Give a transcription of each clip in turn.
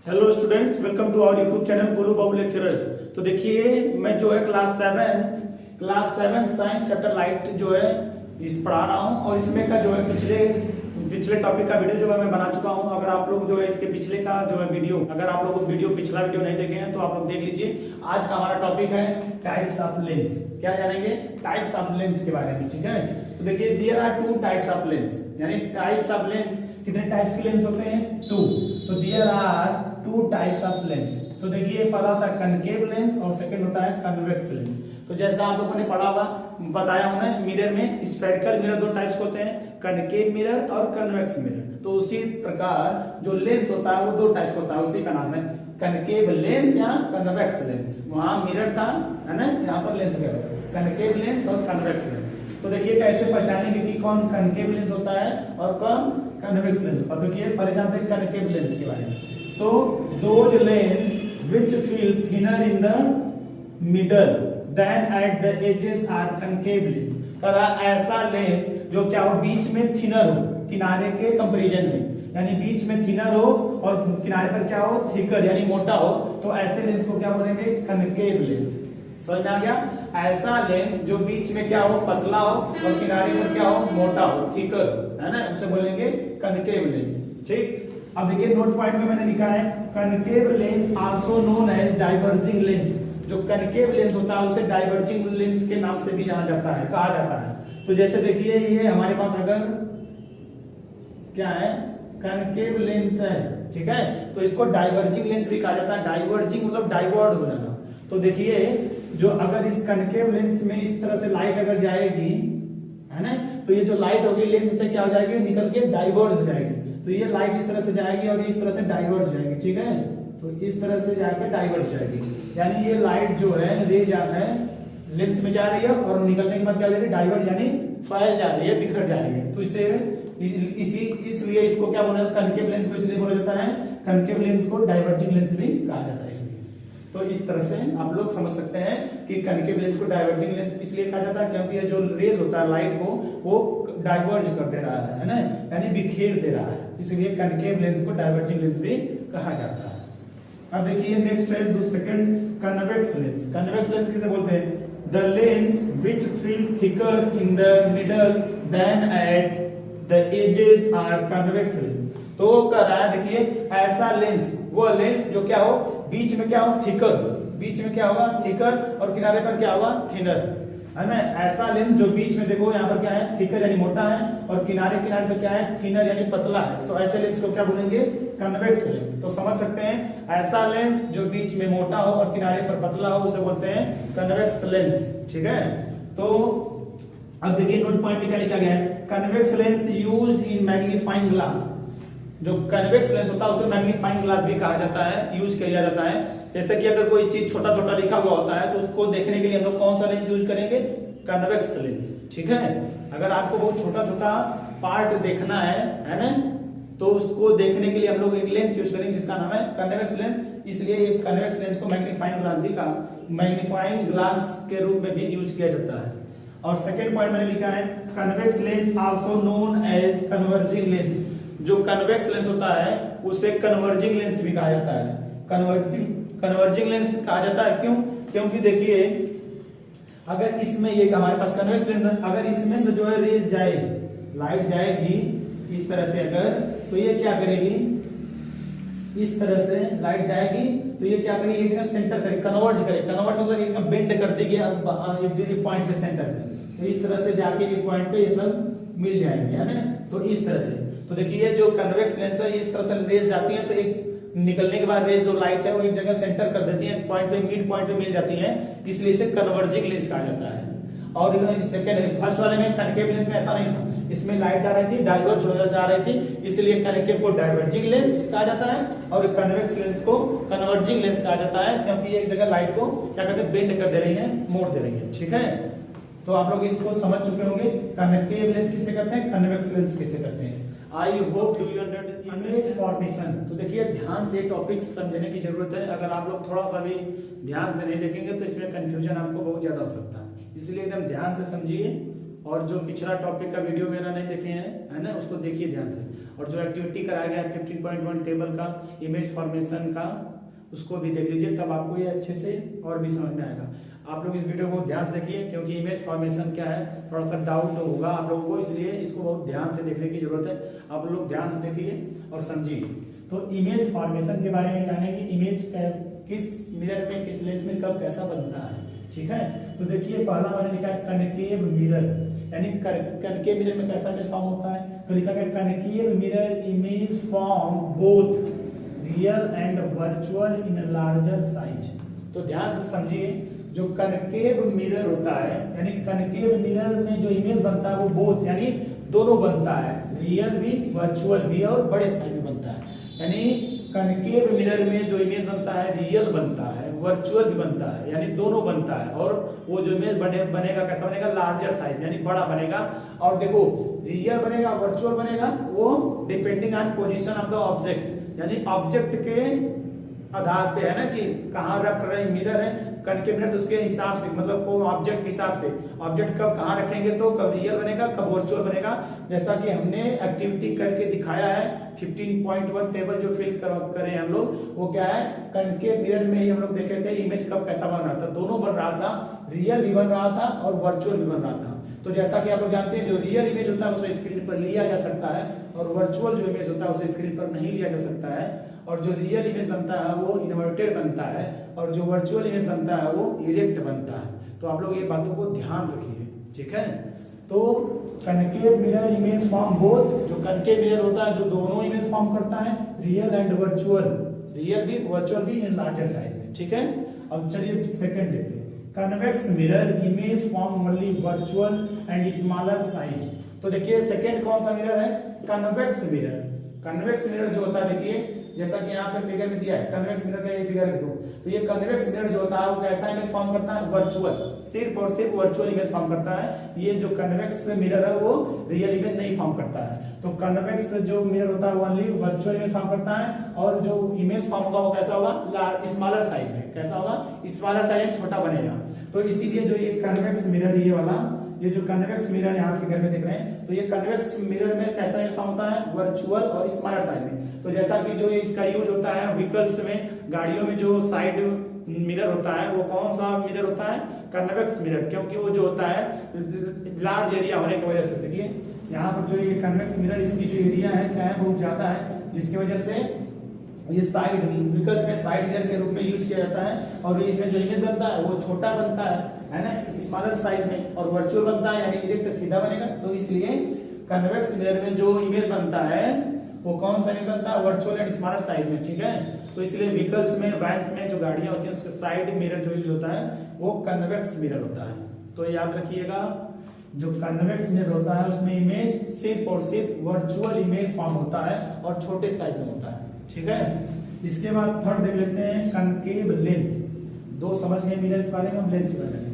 Hello students, welcome to our YouTube channel Golu Babu lecturer. तो देखिए, मैं जो है class seven science chapter light जो है इस पढ़ा रहा हूँ और इसमें का जो है पिछले टॉपिक का वीडियो जो है मैं बना चुका हूँ। अगर आप लोग जो है इसके पिछले का जो है वीडियो, अगर आप लोग पिछला वीडियो नहीं देखे हैं तो आप लोग देख लीजिए। आज का हमारा टॉपिक है टाइप्स ऑफ लेंस। क्या जानेंगे? टाइप्स ऑफ लेंस के बारे में। ठीक है, तो देखिए, there are two types of lens, यानी टाइप्स ऑफ लेंस, कितने टाइप्स के लेंस होते हैं? टू। तो there are two types of lens. तो देखिए, पहला होता है कनकेव लेंस और सेकंड होता है कन्वेक्स लेंस। तो जैसा आप लोगों ने पढ़ा हुआ, बताया हूं मैं, मिरर में स्फेरिकल मिरर दो टाइप्स होते हैं, कनकेव मिरर और कन्वेक्स मिरर। तो उसी प्रकार जो लेंस होता है वो दो टाइप्स होता है, उसी का नाम है कनकेव लेंस या कन्वेक्स लेंस। वहां मिरर था, है ना, यहाँ पर लेंस हो गया, कनकेव लेंस और कन्वेक्स लेंस। तो देखिए कैसे पहचानेंगे कि कौन कनकेव लेंस होता है और कौन कन्वेक्स लेंस होता है। देखिए, पहले जानते हैं कनकेव लेंस के बारे में। तो those lens which feel thinner in the middle than at the edges are concave lens। करा ऐसा लेंस जो क्या हो, बीच में थिनर हो किनारे के कंपैरिजन में, यानी बीच में थिनर हो और किनारे पर क्या हो, थिकर यानी मोटा हो, तो ऐसे लेंस को क्या बोलेंगे? Concave lens. समझ में आ गया? ऐसा लेंस जो बीच में क्या हो, पतला हो और किनारे पर क्या हो, मोटा हो, थिकर, है ना, उसे बोलेंगे कनकेव लेंस। ठीक। अब देखिए, नोट पॉइंट में मैंने लिखा है concave lens also known as diverging lens. जो कनकेव लेंस होता है उसे डाइवर्जिंग लेंस के नाम से भी जाना जाता है, कहा जाता है। तो जैसे देखिए, ये हमारे पास अगर क्या है, कनकेव लेंस है, ठीक है, तो इसको डाइवर्जिंग लेंस भी कहा जाता है। डाइवर्जिंग मतलब डाइवर्ट हो जाना। तो देखिए, जो अगर इस कनकेव लेंस में इस तरह से लाइट अगर जाएगी, है ना, तो ये जो लाइट होगी लेंस से क्या हो जाएगी, निकल के डाइवर्ज हो जाएगी। तो ये लाइट इस तरह से जाएगी और इस तरह से डाइवर्ज हो जाएगी। ठीक है, तो इस तरह से जाके डाइवर्ज हो जाएगी, यानी ये लाइट जो है रे जा है लेंस में जा रही है और निकलने के बाद क्या हो जाएगी, डाइवर्ज, यानी फैल जा रही है, बिखर जा रही है। तो इसलिए इसको क्या बोला जाता है, कनकेव लेंस को इसलिए बोला जाता है, कनकेव लेंस को डाइवर्जिंग लेंस भी कहा जाता है इसलिए। तो इस तरह से आप लोग समझ सकते हैं कि कनकेव लेंस को डाइवर्जिंग लेंस इसलिए कहा जाता है क्योंकि ये जो रेज होता है लाइट को, वो डाइवर्ज कर दे रहा है ना, यानी बिखेर दे रहा है, इसलिए कनकेव लेंस को डाइवर्जिंग लेंस भी कहा जाता है। अब देखिए, नेक्स्ट है second, convex lens. Convex lens किसे बोलते हैं? The lens which feel thicker in the middle than at the edges are convex lens. तो कह रहा है, देखिए, ऐसा लेंस, वो लेंस जो क्या हो, बीच में क्या हो, थिकर, बीच में क्या होगा, थिकर, और किनारे पर क्या होगा, थिनर, है ना। ऐसा लेंस जो बीच में, देखो यहाँ पर क्या है, थिकर यानी मोटा है, और किनारे पर क्या है, थिनर यानी पतला है। तो ऐसे लेंस को क्या बोलेंगे? Convex lens. तो समझ सकते हैं, ऐसा लेंस जो बीच में मोटा हो और किनारे पर पतला हो उसे बोलते हैं कन्वेक्स लेंस। ठीक है, तो अब देखिए, नोट पॉइंट में क्या लिखा गया है, convex lens used in magnifying glass. जो कन्वेक्स लेंस होता है उसे मैग्नीफाइंग ग्लास भी कहा जाता है, यूज किया जाता है। जैसे कि अगर कोई चीज छोटा छोटा लिखा हुआ होता है तो उसको देखने के लिए हम लोग कौन सा लेंस यूज करेंगे? Convex lens. ठीक है, अगर आपको बहुत छोटा छोटा पार्ट देखना है ना, तो उसको देखने के लिए हम लोग एक लेंस यूज करेंगे जिसका नाम है कन्वेक्स लेंस। इसलिए एक कन्वेक्स लेंस को मैग्नीफाइंग ग्लास भी कहा, मैग्नीफाइंग ग्लास के रूप में भी यूज किया जाता है। और सेकेंड पॉइंट मैंने लिखा है, convex lens also known as converging lens. जो कन्वेक्स लेंस होता है उसे कन्वर्जिंग लेंस भी कहा जाता है। कन्वर्जिंग लेंस कहा जाता है क्यों? क्योंकि देखिए, अगर इसमें ये हमारे पास कन्वेक्स लेंस है, अगर इसमें से जो है रेज जाए, लाइट जाएगी इस तरह से अगर, तो ये क्या करेगी, इस तरह से लाइट जाएगी तो ये क्या करेगी, एक जगह सेंटर करेगी, कन्वर्ज करेगी। कन्वर्ट मतलब एक जगह बेंड कर देगी एक जगह पॉइंट पे, सेंटर पे। तो इस तरह से जाके एक पॉइंट पे ये सब मिल जाएंगे, है ना। तो इस तरह से, तो देखिए, जो कन्वेक्स लेंस है इस तरह से रेज जाती है, तो एक निकलने के बाद रेज जो लाइट है वो एक जगह सेंटर कर देती है, पॉइंट पे, मिड पॉइंट पे मिल जाती है, इसलिए इसे कन्वर्जिंग लेंस कहा जाता है। और सेकंड, फर्स्ट वाले में कनकेव लेंस में ऐसा नहीं था, इसमें लाइट जा रही थी, डाइवर्ज हो जा रही थी, इसलिए कनकेव को डाइवर्जिंग लेंस कहा जाता है और कन्वेक्स लेंस को कन्वर्जिंग लेंस कहा जाता है, क्योंकि एक जगह लाइट को क्या करते हैं, बेंड कर दे रही है, मोड़ दे रही है। ठीक है, तो आप लोग इसको समझ चुके होंगे, कनकेव लेंस किसे कहते हैं, कन्वेक्स लेंस किसे कहते हैं। I hope do you understand image formation. तो देखिए, ध्यान से टॉपिक समझने की जरूरत है। अगर आप लोग थोड़ा सा भी ध्यान से नहीं देखेंगे तो इसमें कंफ्यूजन आपको बहुत ज्यादा हो सकता है, इसलिए एकदम ध्यान से समझिए, और जो पिछला टॉपिक का वीडियो मेरा नहीं देखे हैं, है ना, उसको देखिए ध्यान से। और जो एक्टिविटी कराया गया 15.1 टेबल का इमेज फॉर्मेशन का, उसको भी देख लीजिए, तब आपको ये अच्छे से और भी समझ में आएगा। आप लोग इस वीडियो को ध्यान से देखिए, क्योंकि इमेज फॉर्मेशन क्या है थोड़ा सा डाउट होगा आप लोगों को, इसलिए इसको बहुत ध्यान से देखने की जरूरत है। आप लोग ध्यान से देखिए और समझिए। तो इमेज फॉर्मेशन के बारे में क्या है कि इमेज किस मिरर में, किस लेंस में कब कैसा बनता है, ठीक है। तो देखिए पहला मैंने लिखा है कनकेव मिरर, यानी कनकेव मिरर में कैसा इमेज फॉर्म होता है, तो लिखा है concave mirror image form both real and virtual in larger size. तो ध्यान से समझिए, जो कनकेव मिरर होता है, यानी कनकेव मिरर में जो इमेज बनता है वो बोथ यानी दोनों बनता है, रियल भी वर्चुअल भी और बड़े साइज में बनता है। यानी कनकेव मिरर में जो इमेज बनता है रियल बनता है, वर्चुअल भी बनता है, यानी दोनों बनता है। और वो जो इमेज बनेगा कैसा बनेगा, लार्जर साइज यानी बड़ा बनेगा। और देखो रियल बनेगा वर्चुअल बनेगा, वो depending on position of the object, यानी ऑब्जेक्ट के आधार पे है ना, कि कहाँ रख रहे मिरर है कनकेव मिरर, तो उसके हिसाब से मतलब को ऑब्जेक्ट के हिसाब से ऑब्जेक्ट कब कहाँ रखेंगे तो कब रियल बनेगा कब वर्चुअल बनेगा। जैसा कि हमने एक्टिविटी करके दिखाया है 15.1 टेबल जो फिल करें हम लोग, वो क्या है कनकेव मिरर में ही हम लोग देखे थे इमेज कब कैसा बन रहा था, दोनों बन रहा था, रियल भी बन रहा था और वर्चुअल भी बन रहा था। तो जैसा कि आप लोग जानते हैं जो रियल इमेज होता है उसे स्क्रीन पर लिया जा सकता है, और वर्चुअल जो इमेज होता है उसे स्क्रीन पर नहीं लिया जा सकता है। और जो रियल इमेज बनता है वो इन्वर्टेड बनता है, और जो वर्चुअल इमेज बनता है वो इरेक्ट बनता है। तो आप लोग ये बातों को ध्यान रखिए, ठीक है। तो concave mirror image form both, जो कनकेव मिरर होता है जो दोनों इमेज फॉर्म करता है, रियल एंड वर्चुअल, रियल भी वर्चुअल भी इन लार्जर साइज में, ठीक है। अब चलिए सेकंड देखते हैं, convex mirror image form only virtual and smaller size. तो देखिए सेकंड कौन सा मिरर है, कन्वेक्स मिरर। कन्वेक्स मिरर जो होता है देखिए जैसा कि यहाँ पे फिगर में दिया है, कन्वेक्स मिरर का ये फिगर देखो, तो ये कन्वेक्स मिरर जो होता है वो कैसा इमेज फॉर्म करता है, वर्चुअल, सिर्फ और सिर्फ वर्चुअल इमेज फॉर्म करता है। ये जो कन्वेक्स मिरर है वो रियल इमेज नहीं फॉर्म करता है। तो कन्वेक्स जो मिरर होता है वो ओनली वर्चुअल इमेज फॉर्म करता है, और जो इमेज फॉर्म होगा वो कैसा होगा, स्मॉलर साइज में, कैसा होगा, स्मॉलर साइज में छोटा बनेगा। तो इसीलिए जो ये कन्वेक्स मिरर ये वाला, ये जो कन्वेक्स मिरर यहाँ फिगर में देख रहे हैं, तो ये कन्वेक्स मिरर में कैसा इमेज फॉर्म होता है, वर्चुअल और स्मॉलर साइज में। तो जैसा कि जो इसका यूज होता है व्हीकल्स में, गाड़ियों में जो साइड मिरर होता है वो कौन सा मिरर होता है, कन्वेक्स मिरर, क्योंकि वो जो होता है लार्ज एरिया होने की वजह से। देखिए यहाँ पर जो ये कन्वेक्स मिरर इसकी जो एरिया है क्या है, बहुत ज्यादा है, जिसकी वजह से ये साइड व्हीकल्स में साइड मिरर के रूप में यूज किया जाता है। और इसमें जो इमेज बनता है वो छोटा बनता है ना, स्मॉलर साइज में, और वर्चुअल बनता है यानी इरेक्ट सीधा बनेगा। तो इसलिए कन्वेक्स मिरर में जो इमेज बनता है वो कौन सा इमेज बनता है, वर्चुअल एंड स्मॉलर साइज में, ठीक है। तो इसलिए व्हीकल्स में, वैन्स में जो गाड़ियां होती हैं उसके साइड मिरर जो यूज होता है वो कन्वेक्स मिरर होता है। तो याद रखिएगा, जो कन्वेक्स मिरर होता है उसमें इमेज सिर्फ और सिर्फ वर्चुअल इमेज फॉर्म होता है और छोटे साइज में होता है, ठीक है। इसके बाद थर्ड देख लेते हैं कनकेव लेंस। दो समझ गए मिरर के बारे में, हम लेंस के बारे में।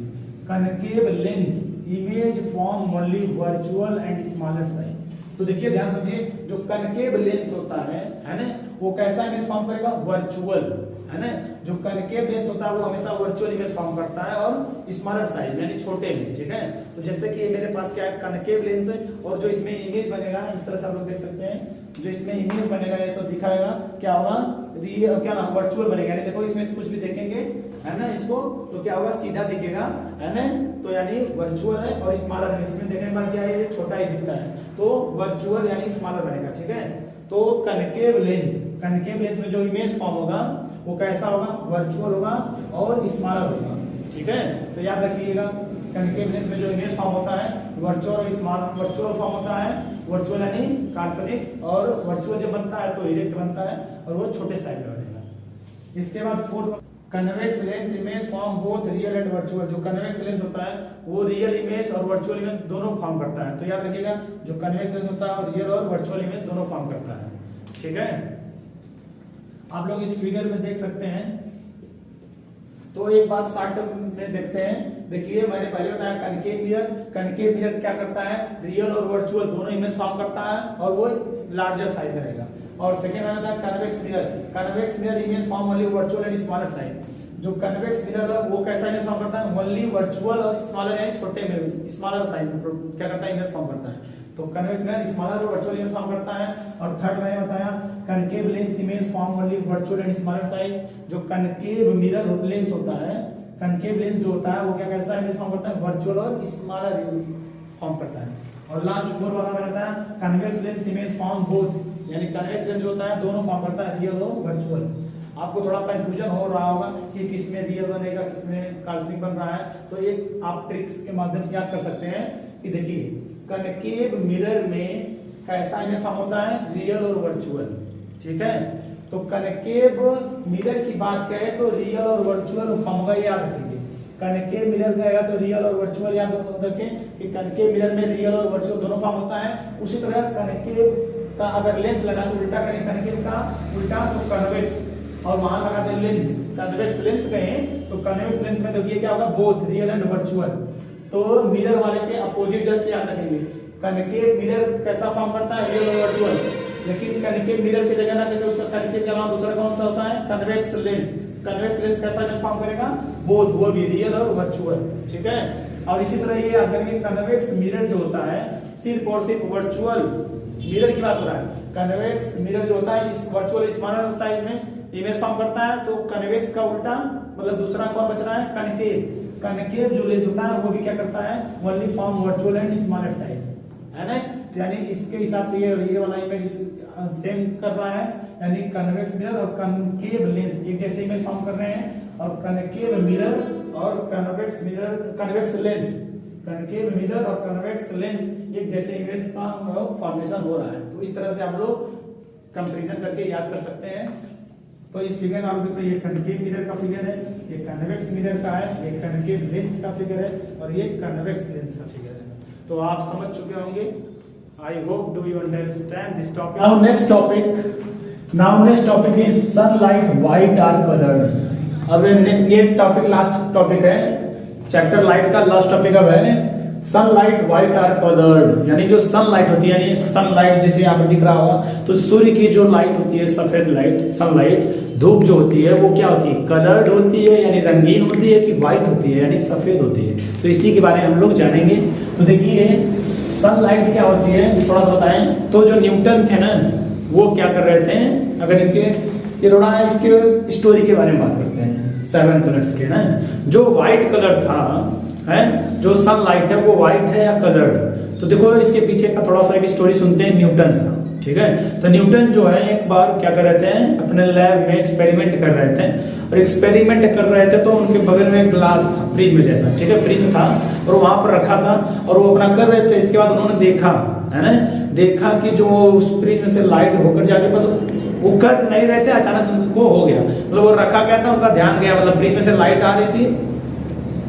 Concave lens image form only virtual and smaller size. तो देखिए ध्यान समझिए, जो कनकेव लेंस होता है ना, वो कैसा इमेज फॉर्म करेगा, वर्चुअल, है ना। जो कनकेव लेंस होता है वो हमेशा वर्चुअल इमेज फॉर्म करता है और स्मॉलर साइज यानी छोटे में, ठीक है। तो जैसे कि मेरे पास क्या है, कनकेव लेंस है, और जो इसमें इमेज बनेगा इस तरह से आप लोग देख सकते हैं, जो इसमें इमेज बनेगा ये सब दिखाएगा क्या होगा, रियल क्या नाम, वर्चुअल बनेगा। यानी देखो इसमें से कुछ भी देखेंगे है ना इसको, तो क्या होगा, सीधा दिखेगा, है ना। तो यानी वर्चुअल है और स्मॉलर है, इसमें देखने के बाद क्या है, छोटा ही दिखता है, तो वर्चुअल यानी स्मॉलर बनेगा, ठीक है। तो कनकेव लेंस में जो इमेज फॉर्म होगा वो कैसा होगा, वर्चुअल होगा और स्मॉलर होगा, ठीक है। तो याद रखिएगा, कनकेव लेंस में जो इमेज फॉर्म होता है वर्चुअल और स्मॉलर, वर्चुअल फॉर्म होता है, वर्चुअल यानी काल्पनिक, और वर्चुअल जब बनता है तो इरेक्ट बनता है और वो छोटे साइज में बनेगा। इसके बाद fourth, convex lens image form both real and virtual. जो कन्वेक्स लेंस होता है वो रियल इमेज और वर्चुअल इमेज दोनों फॉर्म करता है। तो याद रखिएगा, जो कन्वेक्स लेंस होता है रियल और वर्चुअल इमेज दोनों फॉर्म करता है, ठीक है। आप लोग इस फिगर में देख सकते हैं। तो एक बार शॉर्ट में देखते हैं। देखिए मैंने पहले बताया कनकेव मिरर क्या करता है, रियल और वर्चुअल दोनों इमेज फॉर्म करता है और वो लार्जर साइज में रहेगा। और सेकेंड मैंने बताया convex mirror image form only virtual and smaller size. जो कन्वेक्स मिरर है वो कैसा इमेज फॉर्म करता है, ओनली वर्चुअल और स्मॉलर यानी छोटे में स्मॉलर साइज में क्या करता है, इमेज फॉर्म करता है। तो कन्वेक्स मिरर स्मॉलर और वर्चुअल इमेज फॉर्म करता है। और थर्ड मैंने बताया concave lens image form only virtual and smaller size. जो कनकेव मिरर लेंस होता है, कनकेव लेंस जो होता है वो क्या कैसा इमेज फॉर्म करता है, वर्चुअल और स्मॉलर फॉर्म करता है। और लास्ट 4 वाला मैंने बताया convex lens image form both, यानी कन्वेक्स लेंस जो होता है दोनों फॉर्म करता है, रियल और वर्चुअल। आपको थोड़ा कंफ्यूजन हो रहा होगा कि किसमें रियल बनेगा किसमें काल्पनिक बन रहा है, तो एक आप ट्रिक्स के माध्यम से याद कर सकते हैं कि देखिए कनकेव मिरर में कैसा इमेज फॉर्म होता है, रियल और वर्चुअल, ठीक है। तो कनकेव मिरर की बात करें तो रियल और वर्चुअल फॉर्म होगा, याद रखिए। कनकेव मिरर कहेगा तो रियल और वर्चुअल याद रखें कि कनकेव मिरर में रियल और वर्चुअल दोनों फॉर्म होता है। उसी तरह कनकेव का अगर लेंस लगा उल्टा करें, कनकेव का उल्टा तो कन्वेक्स, और वहां लगाते हैं लेंस, कन्वेक्स लेंस कहें तो कन्वेक्स लेंस में देखिए क्या होगा, बोथ रियल एंड वर्चुअल। तो मिरर वाले के अपोजिट जस्ट याद रखेंगे, कनकेव मिरर कैसा फॉर्म करता है, रियल और वर्चुअल। लेकिन कनकेव मिरर की जगह ना कहते उसका कनकेव के अलावा दूसरा कौन सा होता है, कन्वेक्स लेंस। कन्वेक्स लेंस कैसा इमेज फॉर्म करेगा, बोथ, वो भी रियल और वर्चुअल, ठीक है। और इसी तरह ये याद करेंगे कन्वेक्स मिरर जो होता है सिर्फ और सिर्फ वर्चुअल मिरर की बात हो रहा है। कन्वेक्स मिरर जो होता है इस वर्चुअल स्मॉलर साइज में इमेज फॉर्म करता है। तो कन्वेक्स का उल्टा मतलब दूसरा कौन बच रहा है, कनकेव। कनकेव जो लेंस होता है वो भी क्या करता है, only form virtual and smaller size, है ना। यानी इसके हिसाब से ये वाला इमेज सेम कर रहा है, यानी कन्वेक्स मिरर और कनकेव लेंस एक जैसे इमेज फॉर्म कर रहे हैं। और कनकेव मिरर और convex mirror, convex lens, concave mirror और कन्वेक्स लेंस एक जैसे इमेज का फॉर्मेशन हो रहा है। तो इस तरह से आप लोग कंपैरिजन करके याद कर सकते हैं। तो इस फिगर में आप जैसे ये कनकेव मिरर का फिगर है, ये कन्वेक्स मिरर का है, ये कनकेव लेंस का फिगर है और ये कन्वेक्स लेंस का फिगर है। तो आप समझ चुके होंगे। I hope do you understand this topic? Now next topic is sunlight white or colored. अब ये टॉपिक लास्ट टॉपिक है चैप्टर लाइट का, लास्ट टॉपिक अब है सनलाइट व्हाइट आर कलर्ड। यानी जो सनलाइट होती है, यानी सनलाइट जैसे यहाँ पर दिख रहा होगा, तो सूर्य की जो लाइट होती है, सफेद लाइट, सनलाइट, धूप जो होती है वो क्या होती है, कलर्ड होती है, यानी रंगीन होती है कि व्हाइट होती है, यानी सफेद होती है। तो इसी के बारे में हम लोग जानेंगे। तो देखिए सनलाइट क्या होती है थोड़ा सा बताएं। तो जो न्यूटन थे ना वो क्या कर रहे थे, अगर इनके ये थोड़ा इसके स्टोरी के बारे में बात करते हैं, 7 कलर्स के ना। जो व्हाइट कलर था है, जो सनलाइट है वो व्हाइट है या कलर्ड। तो देखो इसके पीछे का थोड़ा सा एक स्टोरी सुनते हैं न्यूटन का, ठीक है। तो न्यूटन जो है एक बार क्या कर रहे थे, अपने लैब में एक्सपेरिमेंट कर रहे थे, और एक्सपेरिमेंट कर रहे थे तो उनके बगल में एक ग्लास था, प्रिज्म जैसा, ठीक है, प्रिज्म था और वहां पर रखा था और वो अपना कर रहे थे। इसके बाद उन्होंने देखा, है ना, देखा कि जो उस प्रिज्म से लाइट होकर जाके बस वो कर नहीं रहे थे, अचानक से उनको हो गया, मतलब वो रखा गया था, उनका ध्यान गया, मतलब प्रिज्म से लाइट आ रही थी,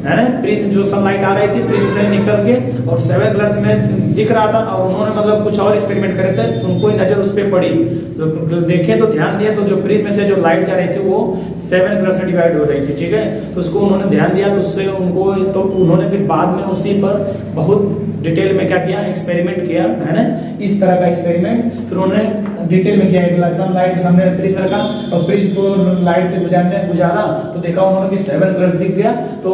है ना, प्रिज्म जो सनलाइट आ रही थी प्रिज्म से निकल के और 7 कलर्स में दिख रहा था। और उन्होंने मतलब कुछ और एक्सपेरिमेंट करे थे तो उनको नजर उस पर पड़ी, जो देखे तो ध्यान दिया तो जो प्रिज्म से जो लाइट जा रही थी वो 7 कलर्स में डिवाइड हो रही थी, ठीक है। तो उसको उन्होंने ध्यान दिया, तो उससे उनको, तो उन्होंने फिर बाद में उसी पर बहुत डिटेल में क्या किया, एक्सपेरिमेंट किया, है ना, इस तरह का एक्सपेरिमेंट फिर उन्होंने डिटेल में किया। सनलाइट के सामने प्रिज्म रखा और प्रिज्म को लाइट से गुजारा तो देखा उन्होंने कि 7 कलर्स दिख गया। तो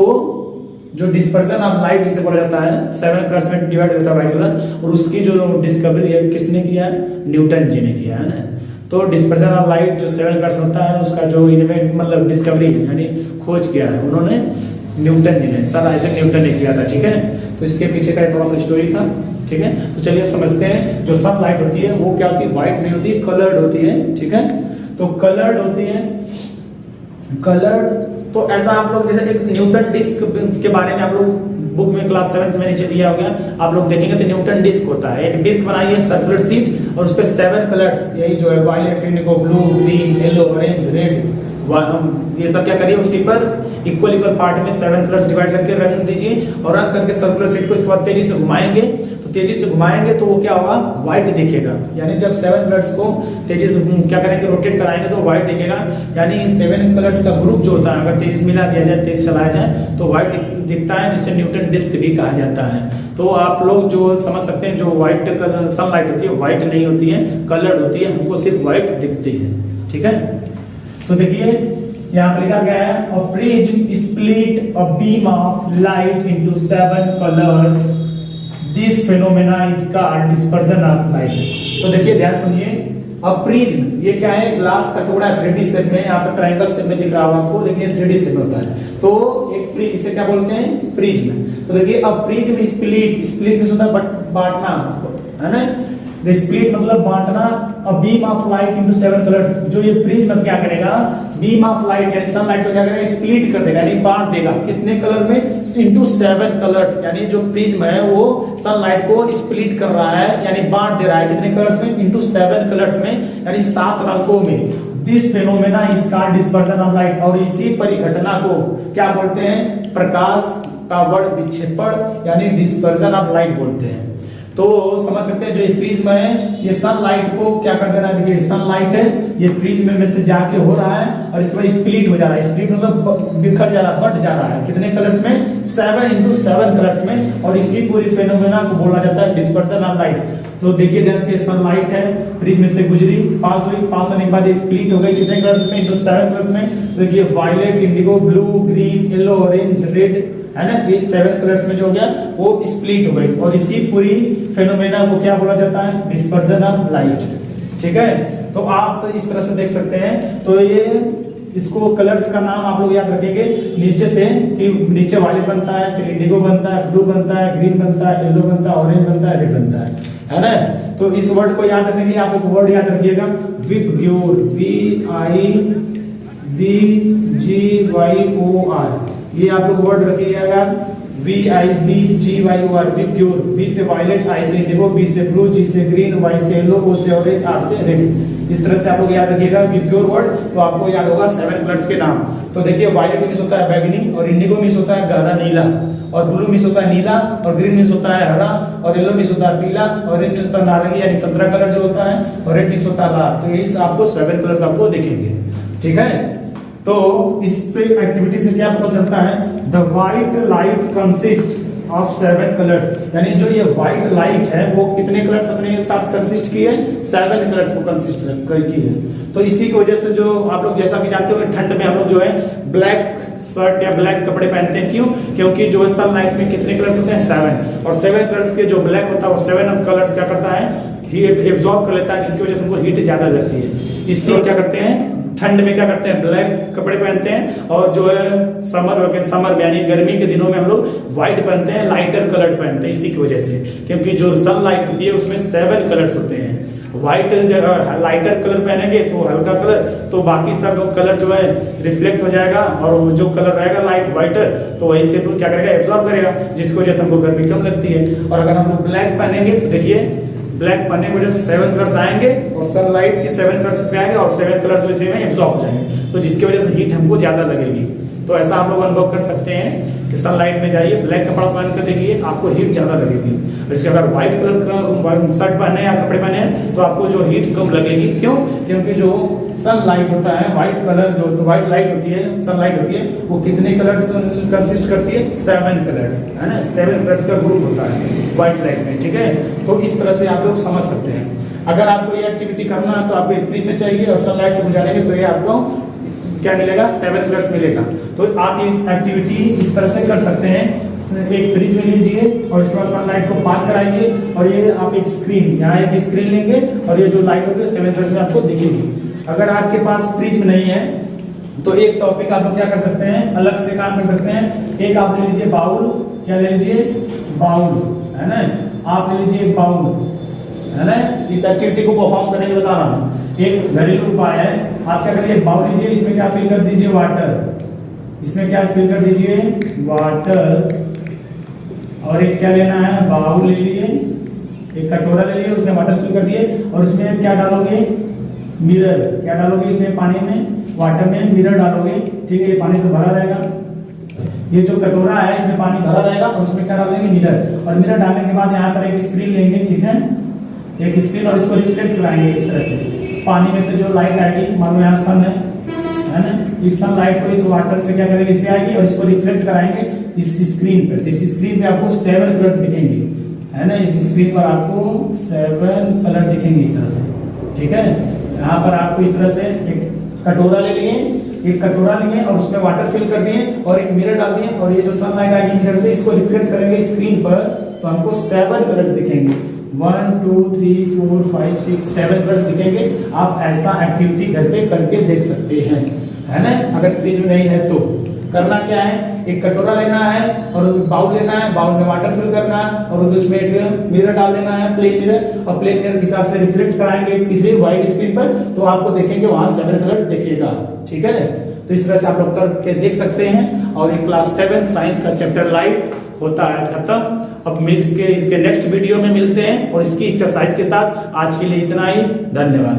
जो डिस्पर्जन ऑफ लाइट जिसे बोला जाता है, 7 कलर्स में डिवाइड होता है व्हाइट कलर, और उसकी जो डिस्कवरी है किसने किया है, न्यूटन जी ने किया है ना। तो डिस्पर्जन ऑफ लाइट जो 7 कलर्स होता है उसका जो इन्वेंट मतलब डिस्कवरी है यानी खोज किया है उन्होंने न्यूटन जी ने, सर आइजैक न्यूटन ने किया था, ठीक है। तो इसके पीछे का थोड़ा सा स्टोरी था, ठीक है। तो चलिए समझते हैं, जो सनलाइट होती है वो क्या होती है, व्हाइट नहीं होती, कलर्ड होती है, ठीक है। तो कलर्ड होती है, कलर्ड तो ऐसा आप लोग जैसे कि न्यूटन डिस्क के बारे में आप लोग बुक में क्लास 7 में नीचे दिया हो गया, आप लोग देखेंगे तो न्यूटन डिस्क होता है, एक डिस्क बनाई है सर्कुलर सीट और उस पे 7 कलर्स, यही जो है violet, indigo, blue, green, yellow, orange, red, ये सब क्या करिए उसी पर इक्वल पार्ट में 7 कलर्स डिवाइड करके रंग दीजिए और रंग करके सर्कुलर सीट को इसके बाद तेजी से घुमाएंगे। तो तेजी से घुमाएंगे तो वो क्या होगा, व्हाइट दिखेगा। यानी जब 7 कलर्स को तेजी से क्या करेंगे, रोटेट कराएंगे तो व्हाइट दिखेगा। यानी 7 कलर्स का ग्रुप जो होता है अगर तेजी से मिला दिया जाए, तेज चलाया जाए तो व्हाइट दिखता है, जिससे न्यूटन डिस्क भी कहा जाता है। तो आप लोग जो समझ सकते हैं, जो व्हाइट सनलाइट होती है व्हाइट नहीं होती है, कलर्ड होती है, हमको सिर्फ व्हाइट दिखती है, ठीक है। तो देखिए यहाँ पे लिखा गया है a prism split a beam of light into 7 colours, this phenomena is called dispersion of light. तो देखिए ध्यान समझिए, अब प्रिज्म ये क्या है, ग्लास का टुकड़ा 3D शेप में, यहाँ पे ट्रायंगल शेप में दिख रहा होगा आपको, लेकिन ये 3D शेप में होता है। तो एक इसे क्या बोलते हैं, प्रिज्म। तो देखिए अब प्रिज्म स्प्लिट, स्प्लिट में होता है बांटना, है ना, स्प्लिट मतलब बांटना, a beam of light into 7 colours. जो ये प्रिज्म क्या करेगा, बीम ऑफ लाइट यानी सनलाइट को क्या करेगा, स्प्लिट कर देगा, यानी बांट देगा। कितने कलर में, इनटू 7 कलर्स, यानी जो प्रिज्म है वो सनलाइट को स्प्लिट कर रहा है, यानी बांट दे रहा है। कितने कलर्स में, इनटू 7 कलर्स में, यानी 7 रंगों में। This phenomena is called dispersion of light. और इसी परिघटना को क्या बोलते हैं, प्रकाश का वर्ण विक्षेपण यानी डिस्पर्जन ऑफ लाइट बोलते हैं। तो समझ सकते हैं जो ये प्रिज्म है ये सनलाइट को क्या कर दे रहा है, देखिए सनलाइट है ये प्रिज्म में से जाके हो रहा है और इसमें स्प्लिट हो जा रहा है, स्प्लिट मतलब बिखर जा रहा है, बट जा रहा है। कितने कलर्स में, 7 इनटू 7 कलर्स में। और इसी पूरी फेनोमेना को बोला जाता है डिस्पर्जन ऑफ लाइट। तो देखिए ध्यान से, सनलाइट है प्रिज्म में से गुजरी, पास हुई, पास होने के बाद ये स्प्लिट हो गई कितने कलर्स में, इनटू 7 कलर्स में। देखिए violet, indigo, blue, green, yellow, orange, red, है ना, ये 7 कलर्स में जो हो गया वो स्प्लिट हो गई। और इसी पूरी फेनोमेना को क्या बोला जाता है, डिस्पर्जन ऑफ लाइट। ठीक है, तो आप इस तरह से देख सकते हैं। तो ये इसको कलर्स का नाम आप लोग याद रखेंगे नीचे से, कि नीचे वायलेट बनता है, फिर इंडिगो बनता है, ब्लू बनता है, ग्रीन बनता है, येलो बनता है, ऑरेंज बनता है, रेड बनता है ना। तो इस वर्ड को याद रखने के लिए आप एक वर्ड याद रखिएगा, विबग्योर, VIBGYOR। ये आप लोग वर्ड रखिएगा, VIBGYOR, विबग्योर। V से वायलेट, I से इंडिगो, B से ब्लू, G से ग्रीन, Y से येलो, O से ऑरेंज, R से रेड। इस तरह से आप लोग याद रखिएगा विबग्योर वर्ड। तो आपको याद होगा 7 कलर्स के नाम। तो देखिए वायलेट मिस होता है बैगनी, और इंडिगो मिस होता है गहरा नीला, और ब्लू मिस होता है नीला, और ग्रीन मिस होता है हरा, और येलो मिस होता है पीला, और रेड मिस होता है नारंगी यानी संतरा कलर जो होता है, और रेड मिस होता है लाल। तो यही आपको 7 कलर्स आपको दिखेंगे। ठीक है, तो इससे एक्टिविटी से क्या पता चलता है, the white light consist of 7 colours. यानी जो ये व्हाइट लाइट है वो कितने कलर्स अपने साथ कंसिस्ट किए, 7 कलर्स को कंसिस्ट की है। तो इसी की वजह से जो आप लोग जैसा कि जानते हो ठंड में हम लोग जो है ब्लैक शर्ट या ब्लैक कपड़े पहनते हैं। क्यों, क्योंकि जो सनलाइट में कितने कलर्स होते हैं, 7। और 7 कलर्स के जो ब्लैक होता है वो 7 कलर्स क्या करता है, हीट एब्जॉर्ब कर लेता है, जिसकी वजह से हमको हीट ज्यादा लगती है। इससे क्या करते हैं, ठंड में क्या करते हैं, ब्लैक कपड़े पहनते हैं। और जो है समर में यानी गर्मी के दिनों में हम लोग व्हाइट पहनते हैं, लाइटर कलर पहनते हैं इसी की वजह से, क्योंकि जो सनलाइट होती है उसमें 7 कलर्स होते हैं। व्हाइट लाइटर कलर पहनेंगे तो हल्का कलर, तो बाकी सब कलर जो है रिफ्लेक्ट हो जाएगा, और जो कलर रहेगा लाइट व्हाइटर तो वही से क्या करेगा, एब्जॉर्ब करेगा, जिसकी वजह से हमको गर्मी कम लगती है। और अगर हम लोग ब्लैक पहनेंगे तो देखिए ब्लैक पहनने की वजह से 7 कलर्स आएंगे, और सनलाइट की 7 कलर्स पे आएंगे, और 7 कलर्स वैसे में एब्जॉर्ब हो जाएंगे, तो जिसकी वजह से हीट हमको ज्यादा लगेगी। तो ऐसा आप लोग अनुभव कर सकते हैं कि सनलाइट में जाइए, ब्लैक कपड़ा पहन कर देखिए, आपको हीट ज्यादा लगेगी। इसके अगर व्हाइट कलर का शर्ट पहने या कपड़े पहने हैं तो आपको जो हीट कम लगेगी। क्यों, क्योंकि जो सनलाइट होता है, व्हाइट कलर जो व्हाइट लाइट होती है, सनलाइट होती है, वो कितने कलर्स कंसिस्ट करती है, 7 कलर्स, है ना, 7 कलर्स का ग्रुप होता है व्हाइट लाइट में। ठीक है, तो इस तरह से आप लोग समझ सकते हैं। अगर आपको ये एक्टिविटी करना है तो आपको एक प्रिज्म चाहिए, और सनलाइट से बुझानेंगे तो ये आपको क्या मिलेगा, 7 कलर्स मिलेगा। तो आप ये एक्टिविटी इस तरह से कर सकते हैं, एक प्रिज्म लीजिए और इसके बाद सनलाइट को पास कराइए, और ये आप एक स्क्रीन, यहाँ एक स्क्रीन लेंगे, और ये जो लाइट होगी 7 कलर्स में आपको दिखेगी। अगर आपके पास प्रिज्म नहीं है तो एक टॉपिक आप लोग क्या कर सकते हैं, अलग से काम कर सकते हैं। एक आप ले लीजिए बाउल, क्या ले लीजिए, बाउल, है ना, आप ले लीजिए बाउल, है ना। इस एक्टिविटी को परफॉर्म करने के बता रहा हूँ, एक घरेलू उपाय है। आप क्या करिए, बाउल लीजिए, इसमें क्या फिल कर दीजिए, वाटर, इसमें क्या फिल कर दीजिए, वाटर। और एक क्या लेना है, बाउल ले लिए, एक कटोरा ले लिए, उसमें वाटर फिल कर दिए, और इसमें क्या डालोगे, मिरर, क्या डालोगे इसमें, पानी में, वाटर में मिरर डालोगे। ठीक है, ये पानी से भरा रहेगा, ये जो कटोरा है इसमें पानी भरा रहेगा, और उसमें क्या डालेंगे, मिरर। और मिरर डालने के बाद यहाँ पर एक स्क्रीन लेंगे, ठीक है, एक स्क्रीन, और इसको रिफ्लेक्ट कराएंगे इस तरह से। पानी में से जो लाइट आएगी, मान लो यहाँ सन है ना, इस सन लाइट को इस वाटर से क्या करेंगे, इस पे आएगी, और इसको रिफ्लेक्ट कराएंगे इस स्क्रीन पे। तो इस स्क्रीन पे आपको 7 कलर्स दिखेंगे, है ना, इस स्क्रीन पर आपको 7 कलर दिखेंगे इस तरह से। ठीक है, यहाँ पर आपको इस तरह से एक कटोरा ले लिए, एक कटोरा लिए और उसमें वाटर फिल कर दिए और एक मिरर डाल दिए और ये जो सनलाइट आएगी मिरर से इसको रिफ्लेक्ट करेंगे स्क्रीन पर तो हमको 7 कलर्स दिखेंगे। 1 2 3 4 5 6 7 कलर्स दिखेंगे। आप ऐसा एक्टिविटी घर पे करके देख सकते हैं, है ना। अगर फ्रिज में नहीं है तो करना क्या है, एक कटोरा लेना है और बाउल लेना है, बाउल में वाटर फिल करना है और उसमें एक मिरर डाल देना है, प्लेन मिरर, और प्लेन मिरर के हिसाब से रिफ्लेक्ट कराएंगे किसी व्हाइट स्क्रीन पर तो आपको देखेंगे वहां 7 कलर दिखेगा। ठीक है, तो इस तरह से आप लोग करके देख सकते हैं। और ये क्लास 7 साइंस का चैप्टर लाइट होता है खत्म। अब इसके नेक्स्ट वीडियो में मिलते हैं और इसकी एक्सरसाइज के साथ। आज के लिए इतना ही, धन्यवाद।